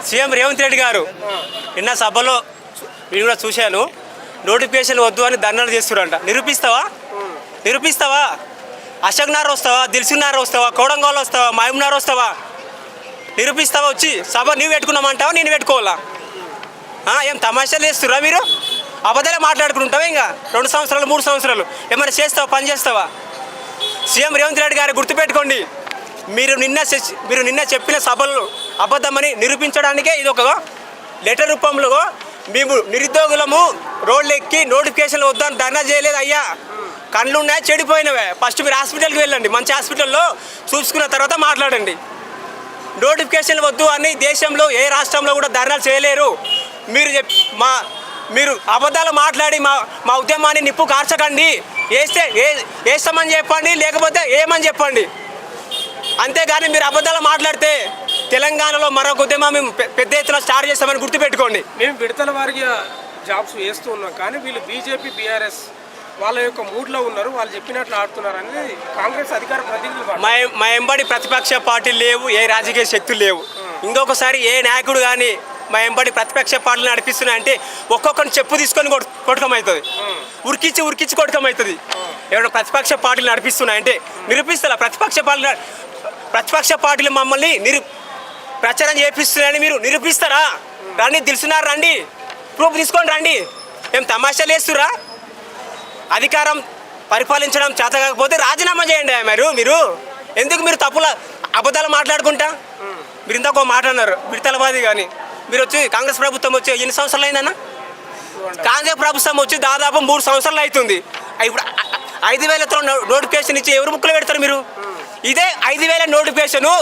CM Revanth Reddy గారు నిన్న సభలో నేను కూడా చూశాను. నోటిఫికేషన్ వద్దు అని ధర్నాలు చేస్తున్నారంట. నిరూపిస్తావా? అశోక్నగర్ వస్తావా, దిల్సుఖ్నగర్ వస్తావా, కోడంగల్ వస్తావా, మహబూబ్నగర్ వస్తావా? నిరూపిస్తావా? వచ్చి సభ నువ్వు పెట్టుకున్నామంటావా, నేను పెట్టుకోవాలా? ఏం తమాషాలు చేస్తురా మీరు? అబద్ధాలే మాట్లాడుకుంటావా? ఇంకా 2 సంవత్సరాలు 3 సంవత్సరాలు ఏమైనా చేస్తావా, పని చేస్తావా? సీఎం రేవంత్ రెడ్డి గారు గుర్తుపెట్టుకోండి, మీరు నిన్న చెప్పిన సభలు అబద్ధమని నిరూపించడానికే ఇది ఒక లెటర్ రూపంలో మేము నిరుద్యోగులము రోడ్లు ఎక్కి నోటిఫికేషన్లు వద్దని ధర్నా చేయలేదు అయ్యా. కళ్ళు ఉన్నాయి, చెడిపోయినవే. ఫస్ట్ మీరు హాస్పిటల్కి వెళ్ళండి, మంచి హాస్పిటల్లో చూసుకున్న తర్వాత మాట్లాడండి. నోటిఫికేషన్లు వద్దు అని దేశంలో ఏ రాష్ట్రంలో కూడా ధర్నాలు చేయలేరు. మీరు అబద్ధాలు మాట్లాడి మా ఉద్యమాన్ని నిప్పు కార్చకండి. వేస్తామని చెప్పండి, లేకపోతే ఏమని చెప్పండి. అంతేగాని మీరు అబద్ధాలు మాట్లాడితే తెలంగాణలో మరొక ఉద్యమం మేము పెద్ద ఎత్తున స్టార్ట్ చేస్తామని గుర్తుపెట్టుకోండి. మేము విడతల వారిగా జాబ్స్ వేస్తూ ఉన్నాం, కానీ వీళ్ళు బీజేపీ బీఆర్ఎస్ వాళ్ళ యొక్క మూడ్లో ఉన్నారు, వాళ్ళు చెప్పినట్లు ఆడుతున్నారు అనేది కాంగ్రెస్ అధికార ప్రతినిధులు. మా ఎంబడి ప్రతిపక్ష పార్టీలు లేవు, ఏ రాజకీయ శక్తులు లేవు. ఇంకొకసారి ఏ నాయకుడు కానీ మా ఎంబడి ప్రతిపక్ష పార్టీలు నడిపిస్తున్నాయంటే ఒక్కొక్కరిని చెప్పు తీసుకొని కొట్టకమవుతుంది, ఉరికిచ్చి కొట్టకమవుతుంది. ఎవరైనా ప్రతిపక్ష పార్టీలు నడిపిస్తున్నాయంటే నిరూపిస్తా. ప్రతిపక్ష పార్టీలు మమ్మల్ని ప్రచారం చేపిస్తున్నాయని మీరు నిరూపిస్తారా? రండి, తెలుసున్నారు, రండి, ప్రూఫ్ తీసుకొని రండి. ఏం తమాషాలు వేస్తురా? అధికారం పరిపాలించడం చేత కాకపోతే రాజీనామా చేయండి. మీరు ఎందుకు మీరు అబద్ధాలు మాట్లాడుకుంటా? మీరు ఇంతకు మాట అన్నారు విడతలవాది, కానీ మీరు వచ్చి కాంగ్రెస్ ప్రభుత్వం వచ్చి ఎన్ని సంవత్సరాలు అయిందన్న? కాంగ్రెస్ ప్రభుత్వం వచ్చి దాదాపు 3 సంవత్సరాలు అవుతుంది. ఇప్పుడు 5,000తో నోటిఫికేషన్ ఇచ్చి ఎవరు ముక్కులు పెడతారు మీరు? ఇదే 5,000 నోటిఫికేషన్